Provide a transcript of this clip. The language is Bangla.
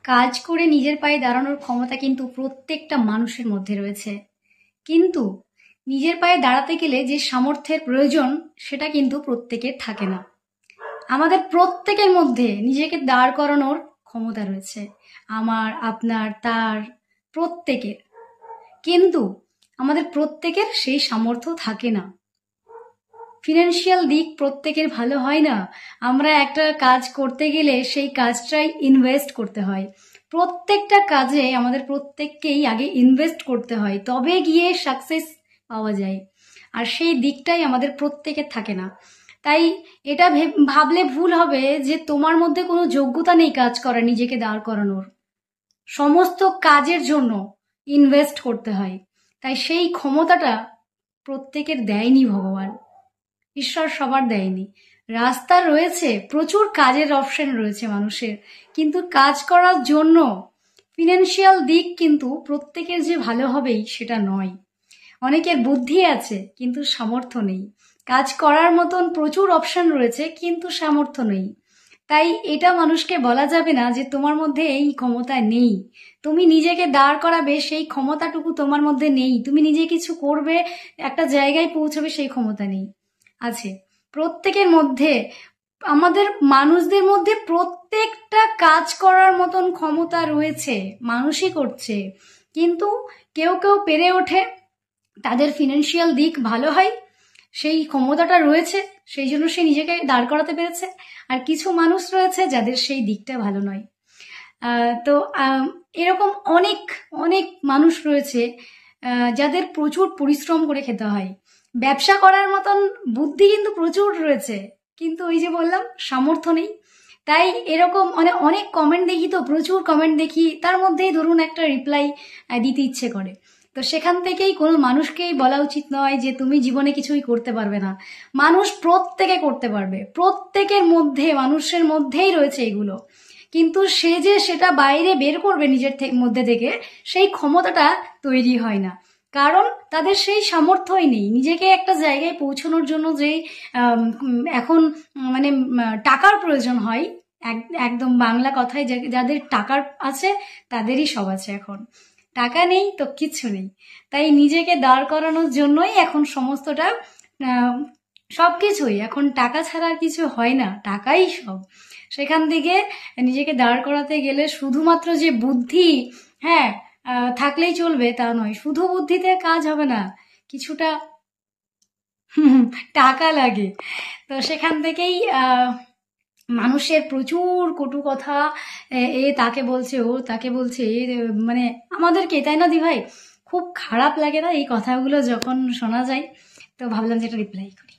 কাজ করে নিজের পায়ে দাঁড়ানোর ক্ষমতা কিন্তু প্রত্যেকটা মানুষের মধ্যে রয়েছে, কিন্তু নিজের পায়ে দাঁড়াতে গেলে যে সামর্থ্যের প্রয়োজন সেটা কিন্তু প্রত্যেকের থাকে না। আমাদের প্রত্যেকের মধ্যে নিজেকে দাঁড় করানোর ক্ষমতা রয়েছে, আমার, আপনার, তার, প্রত্যেকের। কিন্তু আমাদের প্রত্যেকের সেই সামর্থ্য থাকে না। ফিনান্সিয়াল দিক প্রত্যেকের ভালো হয় না। আমরা একটা কাজ করতে গেলে সেই কাজটাই ইনভেস্ট করতে হয়। প্রত্যেকটা কাজে আমাদের প্রত্যেককেই আগে ইনভেস্ট করতে হয়, তবে গিয়ে সাকসেস পাওয়া যায়। আর সেই দিকটাই আমাদের প্রত্যেকের থাকে না। তাই এটা ভাবলে ভুল হবে যে তোমার মধ্যে কোনো যোগ্যতা নেই কাজ করার, নিজেকে দাঁড় করানোর। সমস্ত কাজের জন্য ইনভেস্ট করতে হয়, তাই সেই ক্ষমতাটা প্রত্যেকের দেয়নি ভগবান, ঈশ্বর সবার দেয়নি। রাস্তা রয়েছে, প্রচুর কাজের অপশন রয়েছে মানুষের, কিন্তু কাজ করার জন্য ফিনান্সিয়াল দিক কিন্তু প্রত্যেকের যে ভালো হবেই সেটা নয়। অনেকের বুদ্ধি আছে কিন্তু সামর্থ্য নেই, কাজ করার মতন প্রচুর অপশন রয়েছে কিন্তু সামর্থ্য নেই। তাই এটা মানুষকে বলা যাবে না যে তোমার মধ্যে এই ক্ষমতা নেই, তুমি নিজেকে দাঁড় করাবে সেই ক্ষমতাটুকু তোমার মধ্যে নেই, তুমি নিজে কিছু করবে, একটা জায়গায় পৌঁছাবে সেই ক্ষমতা নেই। আছে প্রত্যেকের মধ্যে। আমাদের মানুষদের মধ্যে প্রত্যেকটা কাজ করার মতন ক্ষমতা রয়েছে, মানুষই করছে। কিন্তু কেউ কেউ পেরে ওঠে, তাদের ফিনান্সিয়াল দিক ভালো হয়, সেই ক্ষমতাটা রয়েছে, সেই জন্য সে নিজেকে দাঁড় করাতে পেরেছে। আর কিছু মানুষ রয়েছে যাদের সেই দিকটা ভালো নয়। তো এরকম অনেক অনেক মানুষ রয়েছে যাদের প্রচুর পরিশ্রম করে খেতে হয়। ব্যবসা করার মতন বুদ্ধি কিন্তু প্রচুর রয়েছে, কিন্তু ওই যে বললাম সামর্থ্য নেই। তাই এরকম অনেক কমেন্ট দেখি, তো প্রচুর কমেন্ট দেখি, তার মধ্যেই ধরুন একটা রিপ্লাই দিতে ইচ্ছে করে। তো সেখান থেকেই কোনো মানুষকেই বলা উচিত নয় যে তুমি জীবনে কিছুই করতে পারবে না। মানুষ প্রত্যেকে করতে পারবে, প্রত্যেকের মধ্যে, মানুষের মধ্যেই রয়েছে এগুলো, কিন্তু সে যে সেটা বাইরে বের করবে নিজের মধ্যে থেকে, সেই ক্ষমতাটা তৈরি হয় না। কারণ তাদের সেই সামর্থ্যই নেই। নিজেকে একটা জায়গায় পৌঁছানোর জন্য যে এখন মানে টাকার প্রয়োজন হয়, একদম বাংলা কথায় যাদের টাকার আছে তাদেরই সব আছে। এখন টাকা নেই তো কিচ্ছু নেই। তাই নিজেকে দাঁড় করানোর জন্যই এখন সমস্তটা, সবকিছুই এখন টাকা ছাড়া আর কিছু হয় না, টাকাই সব। সেখান থেকে নিজেকে দাঁড় করাতে গেলে শুধুমাত্র যে বুদ্ধি, হ্যাঁ, থাকলেই চলবে তা নয়। শুধু বুদ্ধিতে কাজ হবে না, কিছুটা টাকা লাগে। তো সেখান থেকেই মানুষের প্রচুর কটু কথা, এ তাকে বলছে, ও তাকে বলছে, মানে আমাদেরকে, তাই না দি ভাই? খুব খারাপ লাগে না এই কথাগুলো যখন শোনা যায়? তো ভাবলাম যে এটা রিপ্লাই করি।